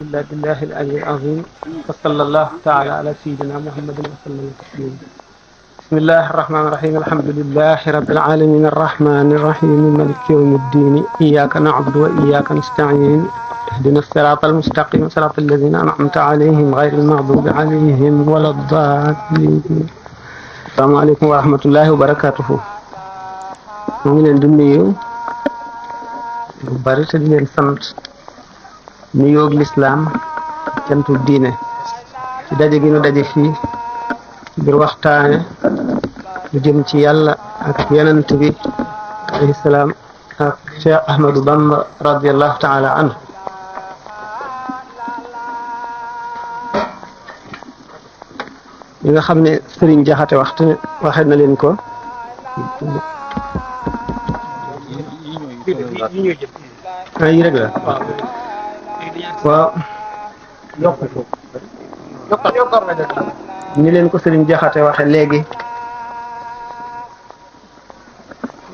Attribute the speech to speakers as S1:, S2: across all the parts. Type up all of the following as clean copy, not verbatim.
S1: بالله العلي العظيم وصلى الله تعالى على سيدنا محمد وسلم تسليما. بسم الله الرحمن الرحيم الحمد لله رب العالمين الرحمن الرحيم مالك يوم الدين إياك نعبد وإياك نستعين اهدنا الصراط المستقيم صراط الذين أنعمت عليهم غير المغضوب عليهم ولا الضالين. السلام عليكم ورحمة الله وبركاته. mu ngi leen di nuyu bu bari te di leen sant nuyoo lislaam cantu diine ci daje gi nu daje fii ngir waxtaane lu jëm ci yàlla ak yonent bi alayhi salaam ak Cheikh Ahmadou Bamba radiallahu taala anhu. li nga xam ne Sëriñ Jaxate waxe na leen ko yi rek la waaw ñu leen ko Sëriñ Jaxate waxe léegi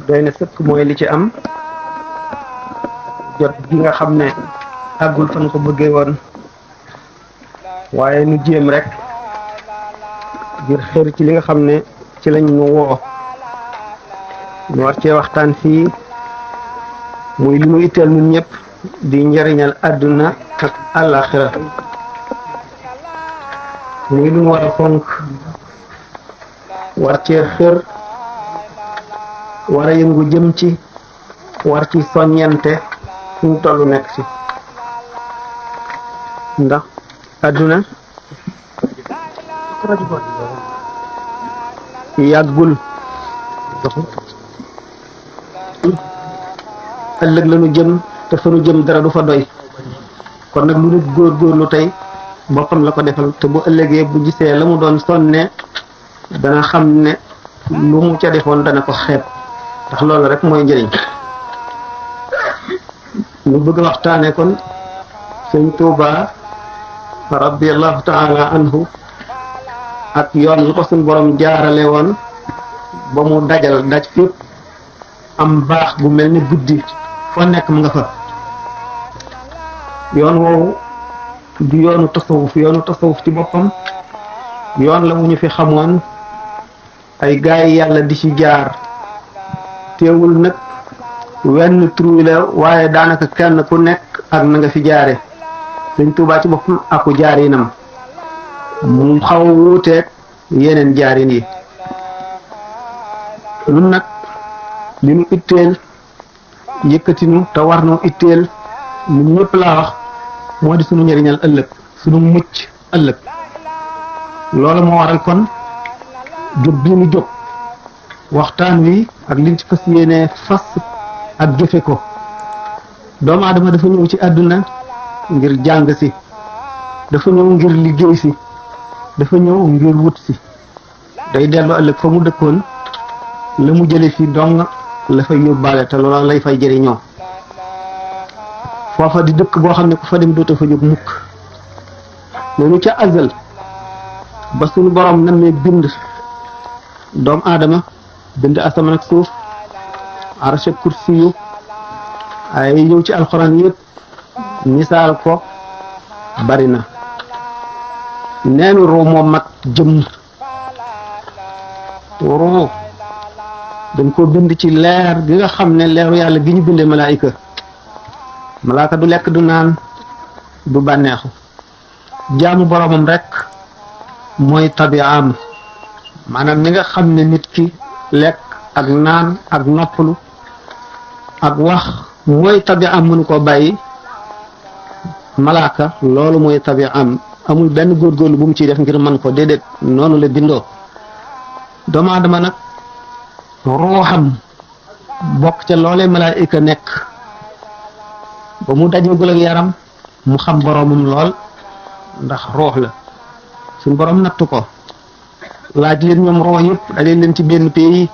S1: doy na sëkk mooy li ci am jot gi nga xam ne àggul fan ko bëggee woon waaye nu jéem rek ngir xër ci li nga xam ne ci lañ nu woo ñu war cee waxtaan fii muy li mu itteel ñun ñëpp di njariñal àdduna ak àllaaxira muy lu mu war a fonk war cee xër war a yëngu jëm ci war ci soññente fu mu toll nekk ci ndax àdduna yàggul ëllëg la nu jëm te fa nu jëm dara du fa doy kon nag lu nit góorgóorlu tey boppam la ko defal te bu ëllëgee bu gisee la mu doon sonne dana xam ne lu mu ca defoon dana ko xeeb ndax loolu rek mooy njëriñ. ñu bëgg waxtaane kon sëñ Tuuba radiallahu taala anhu ak yoon lu ko suñ borom jaarale woon ba mu daj fépp am baax bu mel ni guddi foo nekk mu nga fa. yoon woowu du yoonu tasawuf ci boppam yoon la mu ñu fi xamoon ay gaay yàlla di ci jaar teewul nag wenn tur la waaye daanaka kenn ku nekk ak na nga fi jaare Sëñ Tuubaa ci boppam aku jaarinam mu xaw a wuuteeg yeneen jaarin yi. nun nag li nu itteel yëkkatinu te war nu itteel ñun ñëpp laa wax moo di sunu njëriñal ëllëg sunu mucc ëllëg. loolu moo waral kon jóg bii nu jóg waxtaan wi ak liñ ci fas yéenee fas ak jëfe ko. doomu aadama dafa ñëw ci àdduna ngir jàng si, dafa ñëw ngir liggéey si, dafa ñëw ngir wut si. day dellu ëllëg fa mu dëkkoon la mu jële fi dong la fay yóbbaale te loola lay fay jëriñoo. foofa di dëkk boo xam ne ku fa dem doota fa jóg mukk. loolu ca azal ba suñu borom namee bind doomu aadama bind asamaan ak suuf arsh ak kursi yu ay ñëw ci alxuraan yëpp misaal ko bari na. neenu ruu moo mat jëm ruu dañ ko bind ci leer gi nga xam ne leeru yàlla gi ñu bindee malaaka du lekk du naan du bànneexu jaamu boromam rek mooy tabi'am. maanaam ni nga xam ne nit ki lekk ak naan ak noppalu ak wax mooy tabi'am mënu ko bàyyi, malaaka loolu mooy tabi'am. amul benn góorgóorlu bu mu ciy def ngir mën ko déedéet noonu la bindoo. doomu aadama nag ruuxam bokk ca loolee malaayika nekk ba mu dajagul ak yaram mu xam boromam lool ndax ruux la. suñ borom nattu ko laaj leen ñoom ruux yëpp dalee leen ci benn pays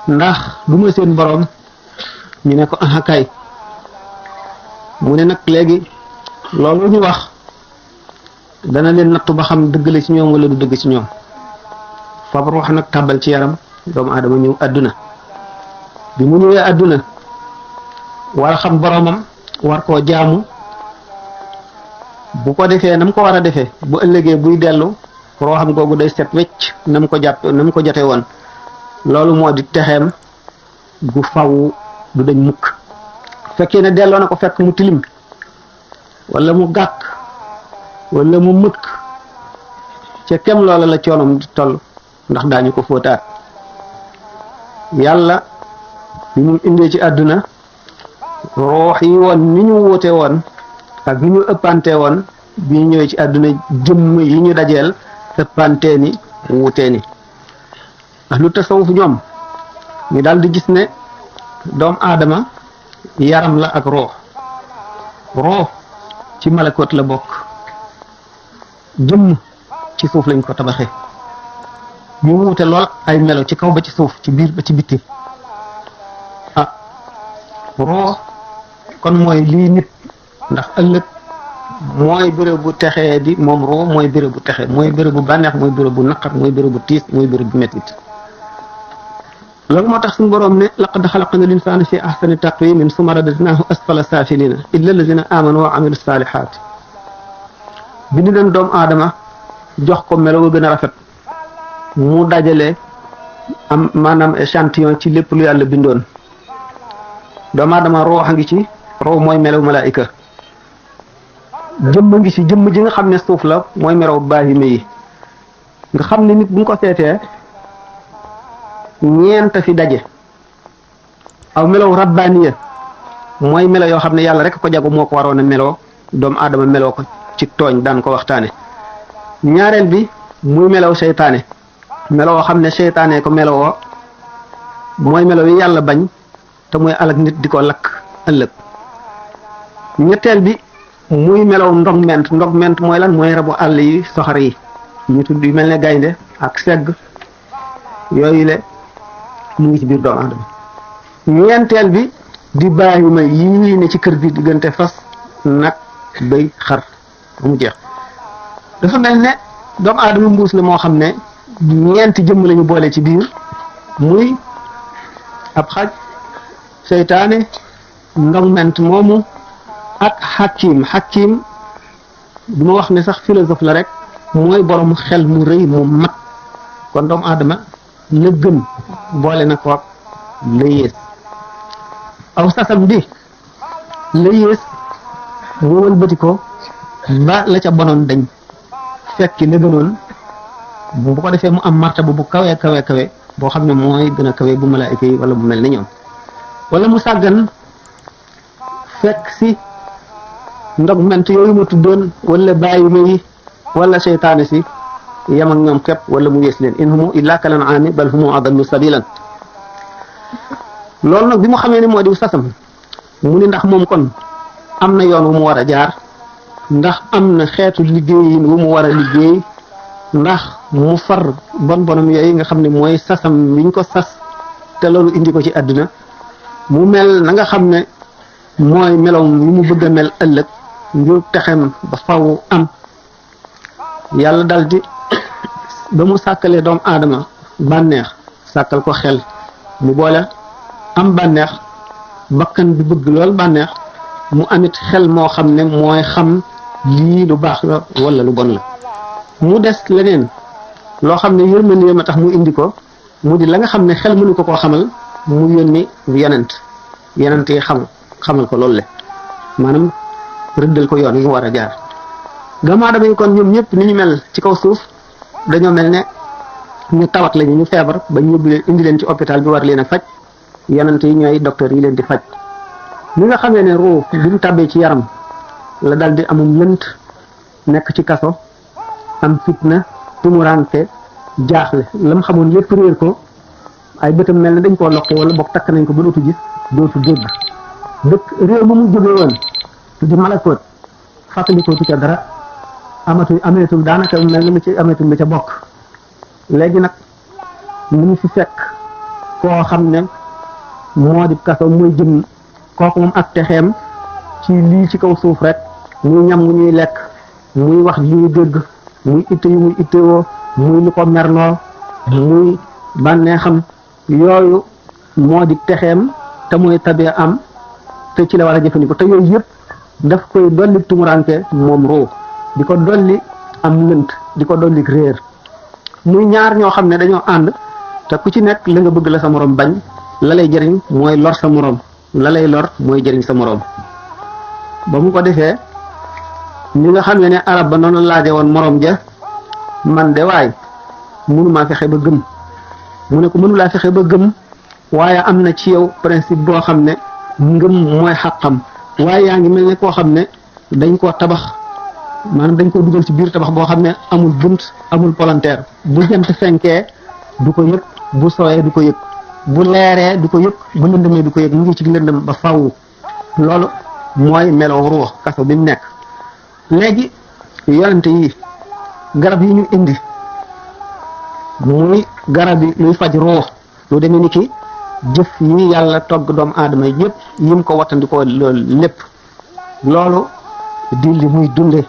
S1: ndax du ma seen borom ñu ne ko aha kay. mu ne nag léegi loolu ñu wax dana leen nattu ba xam dëgg la ci ñoom wala du dëgg ci ñoom. fab ruux nag tàbbal ci yaram doomu aadama ñëw àdduna. bi mu ñëwee àdduna war a xam boromam war koo jaamu
S2: bu ko defee nam ko war a defee bu ëllëgee buy dellu rooxam googu day set wecc nam ko jàpp nam ko jote woon loolu moo di texeem gu faw du dañ mukk fekkee ne delloo na ko fekk mu tilim wala mu gàkk wala mu mëkk ca kem loola la coonom di toll ndax daañu ko fóotaat yàlla bi mu indee ci àdduna roox yi woon ni ñu wóote woon ak ni ñu ëppante woon bi ñu ñëwee ci àdduna jëmm yi ñu dajeel ëppantee ni wutee ni ndax lu tasawuf ñoom ñu daal di gis ne doom aadama yaram la ak roox ci malakoot la bokk jëmm ci suuf lañ ko tabaxee ñu wute lool ay melo ci kaw ba ci suuf ci biir ba ci bitti roox kon mooy lii nit ndax ëllëg mooy béréb bu texee di moom roo mooy béréb bu texe mooy béréb bu bànneex mooy béréb bu naqar mooy béréb bu tiis mooy béréb bu mettit loolu moo tax suñu boroom ne laqad xalaqna l-insaana fi ahsani taqwiimin summa radadnaahu asfala saafiliina illa allazina aamanu wa amilu saalihaat bind leen doomu aadama jox ko melo gën a rafet mu dajale am maanaam échantillon ci lépp lu yàlla bindoon doomu aadama roox a ngi ci roox mooy melaw malaayika jëmm ngi ci jëmm ji nga xam ne suuf la mooy melaw baahime yi nga xam ne nit bu ñu ko seetee ñeent fi daje aw melaw rabbaaniya mooy melo yoo xam ne yàlla rek ko jago moo ko waroon a meloo doomu aadama meloo ko ci tooñ daan ko waxtaane ñaareel bi muy melaw seytaane melo woo xam ne seytaane ko melowoo mooy melo yi yàlla bañ te mooy alak nit di ko lakk ëllëg ñetteel bi muy melaw ndogment mooy lan mooy rabu àll yi soxar yi ñu tudd yu mel ne gaynde ak segg yooyu le mu ngi ci biir doomu aadama ñeenteel bi di bàyyima yii ne ci kër gi diggante fas nag bëy xar ba mu jeex dafa mel ne doomu aadama mbuus la moo xam ne ñeenti jëmm lañu boole ci biir muy ab xaj seytaane ndogment moomu ak xakim du ma wax ne sax philosophe la rek mooy borom xel mu rëy mu mat kon doomu aadama la gën boole na ko la yées aw sasam bi la yées mu wëlbati ko ba la ca bonoon dañ fekki la gënoon bu ko defee mu am martaba bu kawe boo xam ne mooy gën a kawe bu malaayika yi wala bu mel ni ñoom wala mu sàggan fekk si ndogment yooyu ma tuddoon wala bàyyi ma yi wala seytaane si yam ak ñoom képp wala mu yées leen in humu illa kal an'aami bal humu adallu sabilan loolu nag bi mu xamee ne moo di sasam mu ni ndax moom kon am na yoon wu mu war a jaar ndax am na xeetu liggéeyin wu mu war a liggéey ndax mu far bonam yooyu nga xam ne mooy sasam wiñ ko sas te loolu indi ko ci àdduna mu mel na nga xam ne mooy melow yi mu bëgg a mel ëllëg ngir texem ba faw am yàlla daldi ba mu sàkkalee doomu aadama bànneex sàkkal ko xel mu boole am bànneex bakkan bi bëgg lool bànneex mu amit xel moo xam ne mooy xam lii lu baax la wala lu bon la mu des leneen loo xam ne yërmande ma tax mu indi ko mu di la nga xam ne xel mënu ko koo xamal mu yónni yonent yi xamal ko loolu le maanaam rëddal ko yoon yi mu war a jaar doomu aadama yi kon ñoom ñëpp ni ñu mel ci kaw suuf dañoo mel ne ñu tawat lañu ñu feebar ba ñu yóbbu leen indi leen ci hôpital bi war leen a faj yonent yi ñooy docteur yi leen di faj li nga xamee ne ruu bi mu tàbbee ci yaram la dal di amum lënt nekk ci kaso am fitna tumuraanke jaaxle la mu xamoon lépp réer ko ay bëtam mel ne dañ koo loqi wala boog takk nañ ko ba dootu gis dootu dégg dëkk réew ma mu jógee woon di malakoot fàttalikootu ca dara ameetul daanaka mel na mu ci ameetul lu ca bokk léegi nag mu ngi fi fekk koo xam ne moo di kaso muy jëm kooku moom ak texeem ci lii ci kaw suuf rek muy ñam gu ñuy lekk muy wax ji ñuy dégg muy itte yu muy ittewoo muy lu ko merloo muy bànneexam yooyu moo di texeem te mooy tabee am te ci la war a jëfandikoo te yooyu yëpp daf koy dolli tumuranke moom roo di ko dolli am lënt di ko dolli réer muy ñaar ñoo xam ne dañoo ànd te ku ci nekk la nga bëgg la sa morom bañ la lay jëriñ mooy lor sa morom la lay lor mooy jëriñ sa morom ba mu ko defee ñi nga xam ne arab ba noonu laaje woon morom ja man de waay mënumaa fexe ba gëm mu ne ko mënulaa fexe ba gëm waaye am na ci yow principe boo xam ne ngëm mooy xaqam waaye yaa ngi mel ne koo xam ne dañ koo tabax maanaam dañ koo dugal ci biir tabax boo xam ne amul bunt amul palanteer bu jant fenkee du ko yëg bu sooyee du ko yëg bu leeree du ko yëg bu lëndëmee du ko yëg mu ngi ci lëndëm ba faww loolu mooy meloo ruux kaso bi mu nekk léegi yonente yi garab yi ñu indi muy garab yi luy faj ruux lu demee ni ki jëf yi yàlla togg doomu aadama yëpp yim ko wattandikoo loolu lépp loolu di li muy dunde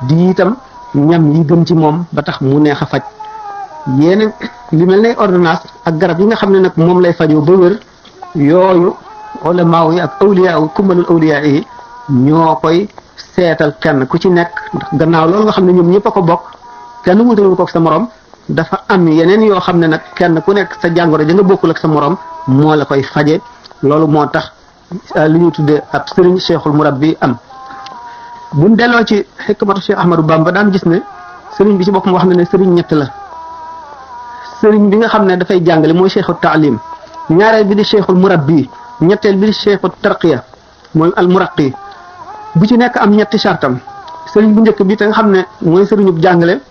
S2: di itam ñam yi gën ci moom ba tax mu neex a faj yeneen li mel ne ordonnance ak garab yi nga xam ne nag moom lay fajoo ba wér yooyu ulamaaw yi ak awliya yi kumbalul awliya yi ñoo koy seetal kenn ku ci nekk ndax gannaaw loolu nga xam ne ñoom ñëpp a ko bokk kenn wutewul ko ak sa morom dafa am yeneen yoo xam ne nag kenn ku nekk sa jàngoro ja nga bokkul ak sa morom moo la koy faje loolu moo tax li ñu tuddee ab sëriñ cheikhul murabbi am buñ delloo ci xikmatu Cheikh Ahmadou Bamba daan gis ne sëriñ bi ci boppam wax na ne sëriñ ñett la sëriñ bi nga xam ne dafay jàngale mooy cheikhul taalim ñaareel bi di cheikhul murabbi ñetteel bi di cheikhul tarqiya mooy al muraqi bu ci nekk am ñetti chartam sëriñ bu njëkk bi te nga xam ne mooy sëriñub jàngale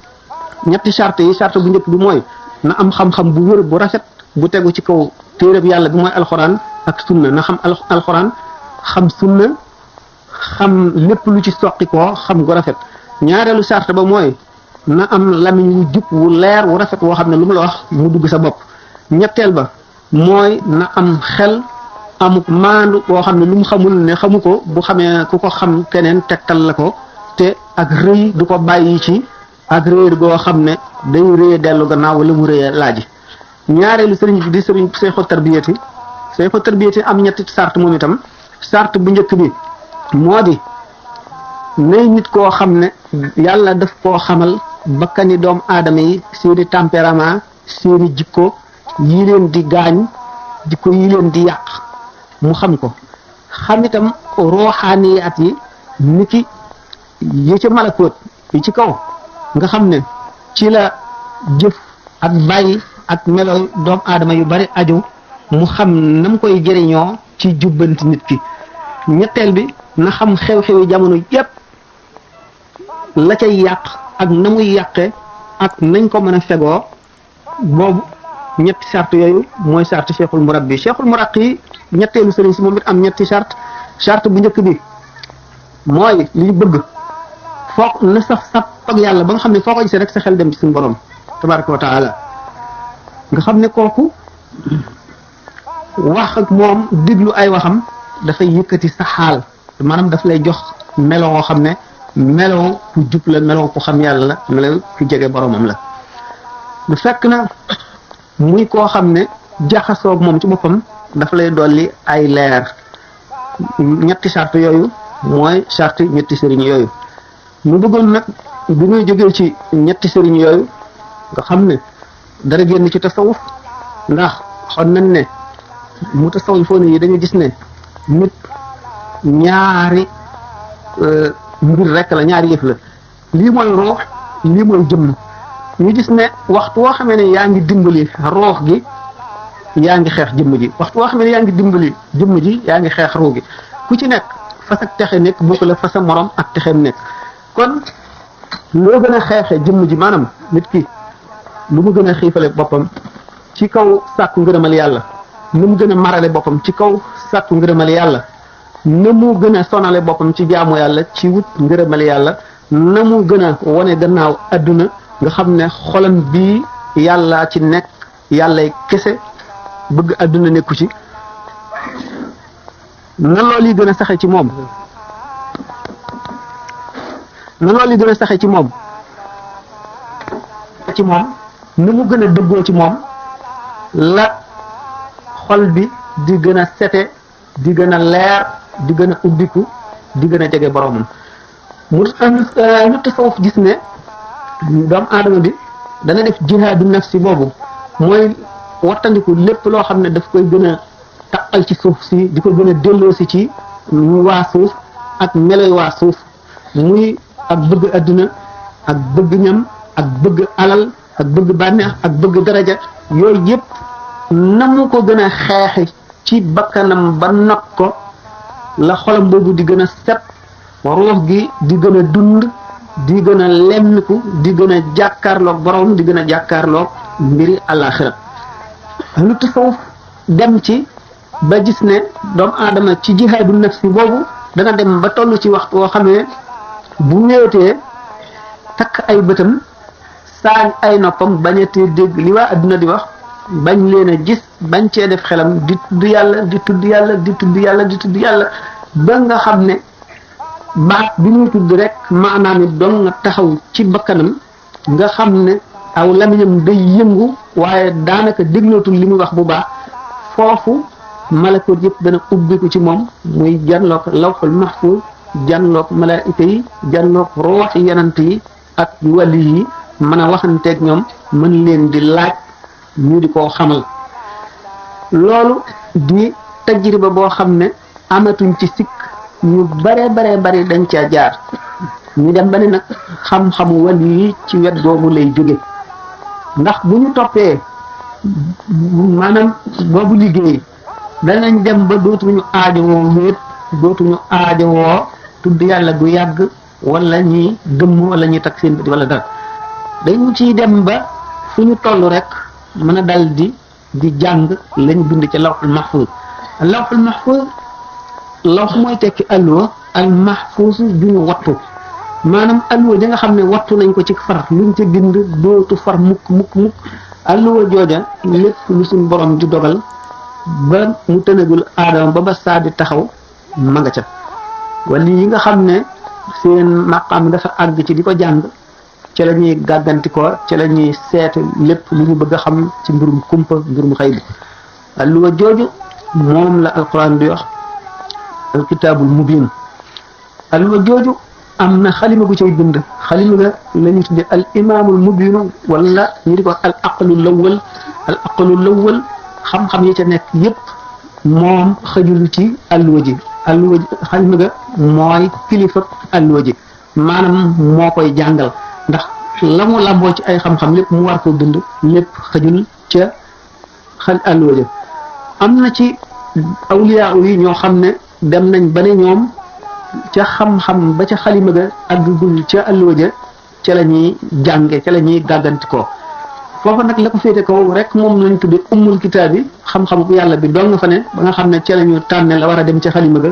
S2: ñetti charte yi charte bu njëkk bi mooy na am xam-xam bu wér bu rafet bu tegu ci kaw téereb yàlla bi mooy alxuraan ak sunna na xam alxuraan xam sunna xam lépp lu ci soqi koo xam gu rafet ñaareelu charte ba mooy na am lamiñ wu jub wu leer wu rafet woo xam ne lu mu la wax mu dugg sa bopp ñetteel ba mooy na am xel amuk maandu boo xam ne lu mu xamul ne xamu ko bu xamee ku ko xam keneen tegtal la ko te ak rëy du ko bàyyi ci ak réer goo xam ne day réye dellu gannaaw wala mu réye laaji ñaareelu sëriñ bi di sëriñ seexu tarbiyati am ñetti sart moom itam sart bu njëkk bi moo di nay nit koo xam ne yàlla daf koo xamal bakkani doom aadama yi seeni tempérament seeni jikko yi leen di gaañ jikko yi leen di yàq mu xam ko xam itam ruuxaaniyaat yi niki yi ci malakoot yi ci kaw nga xam ne ci la jëf ak bàyyi ak melo doom aadama yu bari aju mu xam na mu koy jëriñoo ci jubbanti nit ki ñetteel bi na xam xew-xewi jamono yépp la cay yàq ak na muy yàqe ak nañ ko mën a fegoo boobu ñetti charte yooyu mooy charte cheikhul murabbi ñetteelu sëriñ si moom it am ñetti charte bu njëkk bi mooy li ñu bëgg foog na sax ak yàlla ba nga xam ne foo ko gisee rek sa xel dem ci suñu borom tabaraka wa taala nga xam ne kooku wax ak moom diglu ay waxam dafay yëkkati sa xaal maanaam daf lay jox melo woo xam ne melo ku jub la melo ku xam yàlla la melo ku jege boromam la lu fekk na muy koo xam ne jaxasoog moom ci boppam dafa lay dolli ay leer ñetti charte yooyu mooy charte ñetti sëriñ yooyu mu bëggoon nag bi muy jógee ci ñetti sëriñ yooyu nga xam ne dara génn ci tasawuf ndax xon nañ ne mu tasawifoon yi dañu gis ne nit ñaari mbir rek la ñaari yëf la lii mooy ruux lii mooy jëmm ñu gis ne waxtu woo xamee ne yaa ngi dimbali ruux gi yaa ngi xeex jëmm ji waxtu woo xamee ne yaa ngi dimbali jëmm ji yaa ngi xeex ruux gi ku ci nekk fas ak texe nekk bokk la fa sa morom ak texeem nekk kon loo gën a xeexe jëmm ji maanaam nit ki lu mu gën a xiifale boppam ci kaw sàkku ngërëmal yàlla nu mu gën a marale boppam ci kaw sàkku ngërëmal yàlla na mu gën a sonale boppam ci jaamu yàlla ci wut ngërëmal yàlla na mu gën a wane gannaaw adduna nga xam ne xolam bii yàlla ci nekk yàllay kese bëgg adduna nekku ci na loolu yi gën a saxe ci moom na loolu yi gën a saxe ci moom ni mu gën a dëggoo ci moom la xol bi di gën a sete di gën a leer di gën a ubbiku di gën a jege boromam mu lu tasawuf gis ne doomu aadama bi dana def jihaadu nafsi boobu mooy wattandiku lépp loo xam ne daf koy gën a taqal ci suuf si di ko gën a delloosi ci waa suuf ak meloy waa suuf muy ak bëgg adduna ak bëgg ñam ak bëgg alal ak bëgg bànneex ak bëgg daraja yooyu yëpp na mu ko gën a xeexi ci bakkanam ba not ko la xolam boobu di gën a set ruux gi di gën a dund di gën a lemmiku di gën a jàkkaarloog borom di gën a jàkkaarloog mbiri àllaaxira lu tasawuf dem ci ba gis ne doomu aadama ci jihaadu nafsi boobu dana dem ba toll ci waxtu woo xam ne bu wéetee takk ay bëtam saañ ay noppam bañatee dégg li waa adduna di wax bañ leen a gis bañ cee def xelam di tudd yàlla di tudd yàlla di tudd yàlla di tudd yàlla ba nga xam ne baat bi ñuy tudd rek maanaam it doon nga taxaw ci bakkanam nga xam ne aw lamiñam day yëngu waaye daanaka déglootul li muy wax bu baax foofu malakoot yëpp dana ubbiku ci moom muy janloog lawxul mahfuus janloog malaayika yi janloog ruuxi yenant yi ak wali yi mën a waxanteeg ñoom mën leen di laaj ñu di ko xamal loolu di tajriba boo xam ne amatuñ ci sikk ñu bare dañ caa jaar ñu dem ba ne nag xam-xamu wali yi ci wet googu lay jóge ndax bu ñu toppee maanaam boobu liggéey danañ dem ba dootuñu aajowoo wéet dootuñu aajowoo tudd yàlla gu yàgg wala ñuy gëmm wala ñuy takk seen bët wala dara dañu ciy dem ba fu ñu toll rek mën a dal di jàng lañ bind ci lawxul mahfuz lawxul mahfuz lawx mooy tekki alluwa al mahfuz duñu wattu maanaam alluwa ja nga xam ne wattu nañ ko ci far luñ ca bind dootu far mukk alluwa jooja lépp lu suñ borom di dogal ba mu tënagul aadama ba saa di taxaw ma nga ca wala yi nga xam ne seen maqaam dafa àgg ci di ko jàng ci la ñuy gàggantikoo ci la ñuy seet lépp lu ñu bëgg a xam ci mbirum kumpa mbirum xayb alluwa jooju moom la alquran di wax alkitaabul mubin alluwa jooju am na xalima gu cay bind xalima ga la ñuy tudde al imaamul mubinu wala ñu di ko al aqlu lawwal xam-xam yi ca nekk yépp moom xëjul ci alluwa ji xalima ga mooy kilifa alluwa ji maanaam moo koy jàngal ndax la mu làmboo ci ay xam-xam lépp mu war koo bind lépp xëjul ca alluwa ja am na ci awliyaa yi ñoo xam ne dem nañ ba ne ñoom ca xam-xam ba ca xalima ga àggagul ca alluwa ja ca la ñuy jànge ca la ñuy gàggantikoo foofu nag la ko féete kaw rek moom lañ tudde ummul kitaab bi xam-xam bu yàlla bi dong nga fa ne ba nga xam ne ca la ñu tànne la war a dem ca xalima ga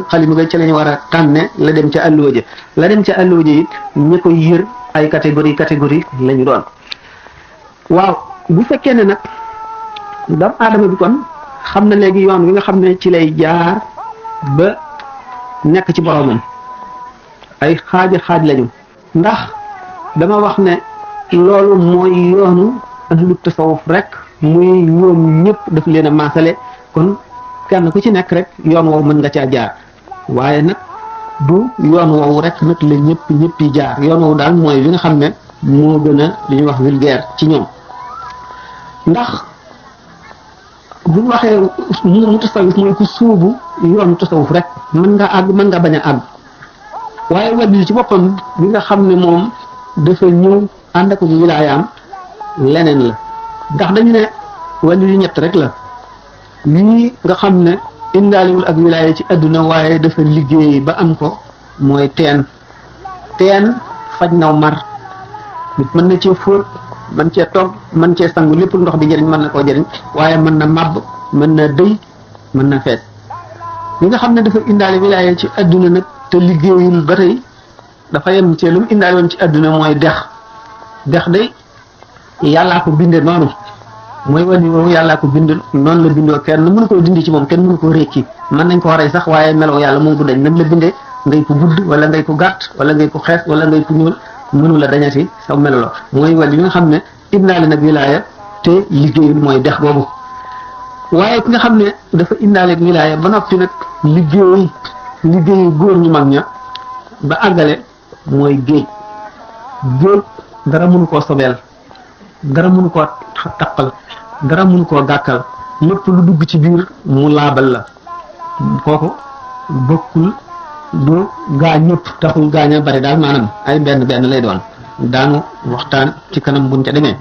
S2: ca la ñu war a tànne la dem ca alluwa ja la dem ca alluwa ja it ñi koy yër ay catégorie la ñu doon waaw bu fekkee ne nag doomu aadama bi kon xam na léegi yoon wi nga xam ne ci lay jaar ba nekk ci boromam ay xaaj lañu ndax dama wax ne loolu mooy yoonu ahlu tasawuf rek muy ñoom ñëpp daf leen a maasale kon kenn ku ci nekk rek yoon woowu mën nga caa jaar waaye nag du yoon woowu rek nag la ñëpp yi jaar yoon woowu daal mooy bi nga xam ne moo gën a li ñuy wax vulgaire ci ñoom ndax bu ñu waxee mu tasawuf mooy ku suubu yoonu tasawuf rek mën nga àgg mën nga bañ a àgg waaye wàllu ci boppam bi nga xam ne moom dafa ñëw ànd ak wilaayaam leneen la ndax dañu ne wàllu yu ñett rek la lii nga xam ne indaaliwul ak wilaaya ci àdduna waaye dafa liggéey ba am ko mooy teen faj naw mar nit mën na cee fóot mën cee togg mën cee sangu lépp ndox di jëriñ mën na koo jëriñ waaye mën na màbb mën na dëy mën na fees li nga xam ne dafa indaale wilaaya ci àdduna nag te liggéeyul ba tey dafa yem ci lu mu indaale woon ci àdduna mooy dex day yàllaa ko binde noonu mooy wàllu woowu yàllaa ko bind noonu la bindoo kenn mënu ko dindi ci moom kenn mënu ko rékki mën nañ ko rey sax waaye meloo yàlla moom du dañ nag la bindee ngay ko gudd wala ngay ko gàtt wala ngay ko xees wala ngay ko ñuul mënu la dañati saw meloloo mooy wàllu yi nga xam ne indaale nag wilaaya te liggéeyul mooy dex boobu waaye ki nga xam ne dafa indaale ak wilaaya ba noppi nag liggéeyu góor ñu mag ña ba àggale mooy géej dara mënu koo sobeel dara mënu koo taqal dara mënu koo gàkkal lépp lu dugg ci biir mu laabal la kooku bokkul du gaañ ñëpp taxul gaañ a bari daal maanaam ay benn lay doon daanu waxtaan ci kanam buñ ca demee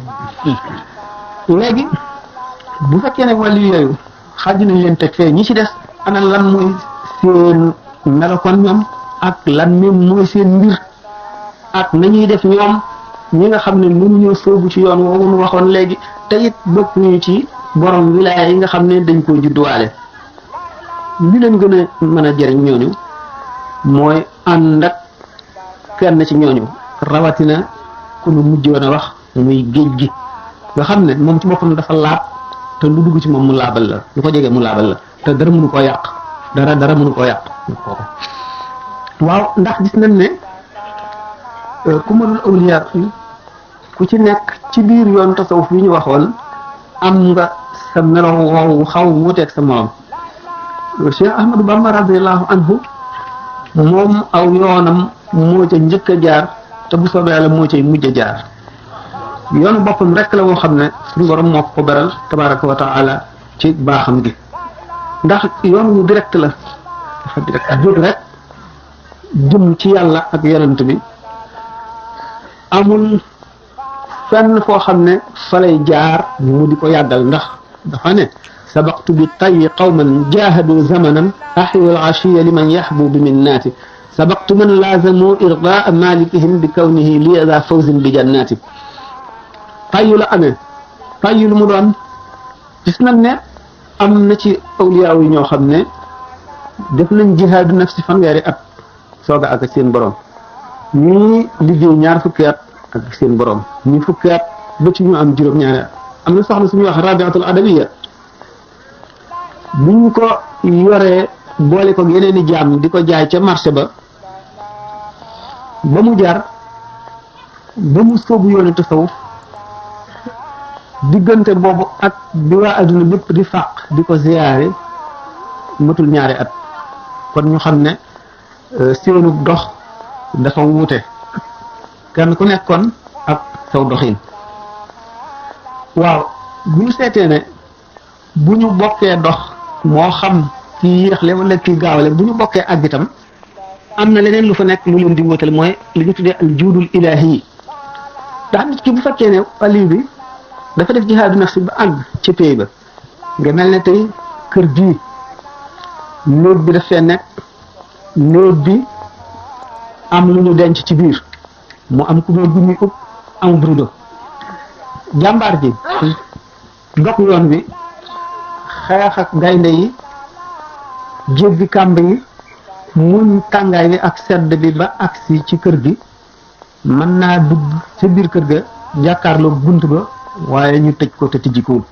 S2: léegi bu fekkee ne wàllu yooyu xaaj nañ leen teg fee ñi ci des ana lan mooy seen melokoon ñoom ak lan même mooy seen mbir ak nañuy def ñoom ñi nga xam ne mënuñoo sóobu ci yoon woowu nu waxoon léegi te it bokkuñu ci borom wilaaya yi nga xam ne dañ koo judduwaale li leen gën a mën a jëriñ ñooñu mooy ànd ak kenn ci ñooñu rawatina ku nu mujjoon a wax muy géej gi nga xam ne moom ci boppam dafa laab te lu dugg ci moom mu laabal la lu ko jege mu laabal la te dara mënu koo yàq dara mënu koo yàq waaw ndax gis nañ ne ku mënul awliya ku ci nekk ci biir yoon tasawuf yi ñu waxoon am nga sa melo woowu xaw wuuteeg sa morom Cheikh Ahmadou Bamba radiallahu anhu moom aw yoonam moo ca njëkk a jaar te bu soobee yàlla moo cay mujj a jaar yoonu boppam rek la woo xam ne suñu borom moo ko beral tabaraka wa taala ci baaxam gi ndax yoon wu direct la dafa direct jóg rek jëm ci yàlla ak yonent bi amul fenn foo xam ne fa lay jaar mu di ko yàggal ndax dafa ne sabaqtu bi tayyi qawman jahadu zamanan ahyu al-ashiya liman yahbu bi minnaati sabaqtu man laazamu irdaa malikihim bi kawnihi li za fawzin bi jannaati tayyu la amee tayyu lu mu doon gis nañ ne am na ci awliya yi ñoo xam ne def nañ jihaadu nafsi fanweeri at soog a ak seen borom ñii liggéey ñaar fukki at ak seen borom ñi fukki at ba ci ñu am juróom-ñaari at am na soxna suñuy wax rabiatul adawiya buñ ko yoree boole ko yeneen i jaam di ko jaay ca marché ba mu jar ba mu soobu yoonu tasawuf diggante boobu ak bi waa adduna bépp di fàq di ko ziyaare matul ñaari at kon ñu xam ne seenu dox dafa wuute kenn ku nekkoon ak saw doxin waaw bu ñu seetee ne bu ñu bokkee dox moo xam ki yéexle wala ki gaawale bu ñu bokkee ak itam am na leneen lu fa nekk lu leen di wóotal mooy li ñu tuddee al juudul ilaahi ndax nit ki bu fekkee ne waliyu bi dafa def jihaadu nafsi ba àgg ci pay ba nga mel ne tey kër gii néeg bi daf fee nekk néeg bi am lu ñu denc ci biir mu am ku bu ñuy ub am rido jàmbaar ji dox yoon wi xeex ak gaynde yi jéggi kàmb yi muñ tàngaay bi ak sedd bi ba agsi ci kër gi mën naa dugg ca biir kër ga jàkkaarloo bunt ba waaye ñu tëj ko te tijjikuwul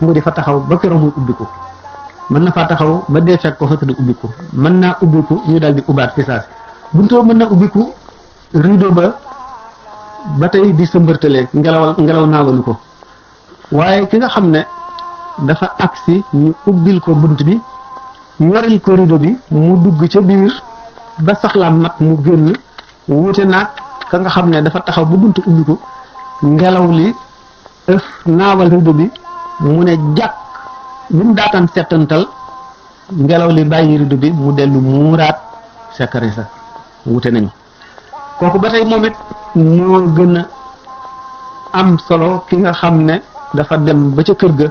S2: mu di fa taxaw ba keroog muy ubbi ko mën na faa taxaw ba dee fekk ko fa te du ubbi ko mën naa ubbiku ñu daal di ubbaat fi saasi buntoo mën na ubbiku rideau ba tey di sëmbërtalee ngelaw naawalu ko waaye ki nga xam ne dafa agsi ñu ubbil ko bunt bi ñoril ko rideau bi mu dugg ca biir ba soxlaam mat mu génn wuute naag ka nga xam ne dafa taxaw ba bunt ubbi ko ngelaw li ëf naawal rideau bi mu ne jàkk bi mu daataan settantal ngelaw li bàyyi rideau bi mu dellu muuraat sekkari sa wute nañu kooku ba tey moom it moo gën a am solo ki nga xam ne dafa dem ba ca kër ga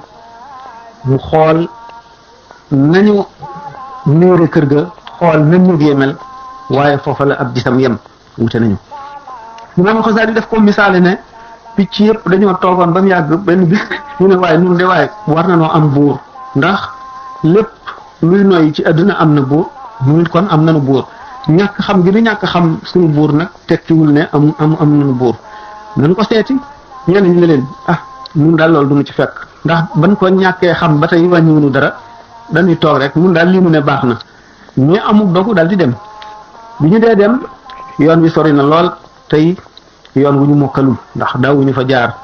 S2: mu xool nañu néere kër ga xool na néegee mel waaye foofa la ab gisam yem wute nañu Imaam Xasaali def ko misaale ne picc yëpp dañoo toogoon ba mu yàgg benn bis ñu ne waaye nun de waaye war na noo am buur ndax lépp luy noy ci àdduna am na buur ñun kon am nanu buur ñàkk xam gi nu ñàkk xam suñu buur nag tekkiwul ne am nañu buur nañ ko seeti ñenn ñi ne leen ñun daal loolu duñu ci fekk ndax ban ko ñàkkee xam ba tey wàññiwunu dara dañuy toog rek ñun daal lii mu ne baax na ñu amul dogu daal di dem bi ñu dee dem yoon wi sori na lool tey yoon wu ñu mokkalul ndax daawuñu fa jaar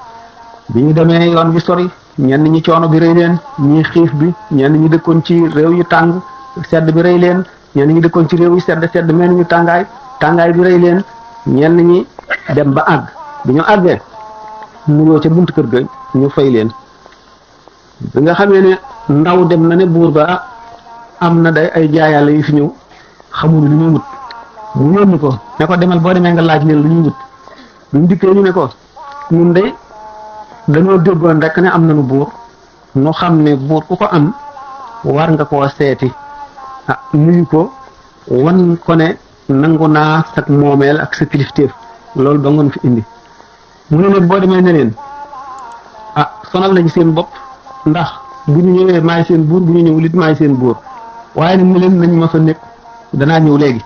S2: bi ñu demee yoon wi sori ñenn ñi coono bi rëy leen ñii xiif bi ñenn ñi dëkkoon ci réew yu tàng sedd bi rëy leen ñenn ñi dëkkoon ci réew yu sedd mel ñu tàngaay bi rëy leen ñenn ñi dem ba àgg bi ñu àggee nuyoo ca buntu kër ga ñu fay leen bi nga xamee ne ndaw dem na ne buur ba am na day ay jaayàlla yu fi ñëw xamuñu lu ñuy wut mu yónni ko ne ko demal boo demee nga laaj leen lu ñuy wut ñu dikkee ñu ne ko ñun de dañoo déggoon rek ne am nañu buur nu xam ne buur ku ko am war nga koo seeti ah nuyu ko wan ko ne nangu naa sak moomeel ak sa kilifteef loolu ba ngoon fi indi mu ne nag boo demee ne leen ah sonal nañ seen bopp ndax bu ñu ñëwee maay seen buur bu ñu ñëwul it maay seen buur waaye nag mu leen nañ ma fa nekk danaa ñëw léegi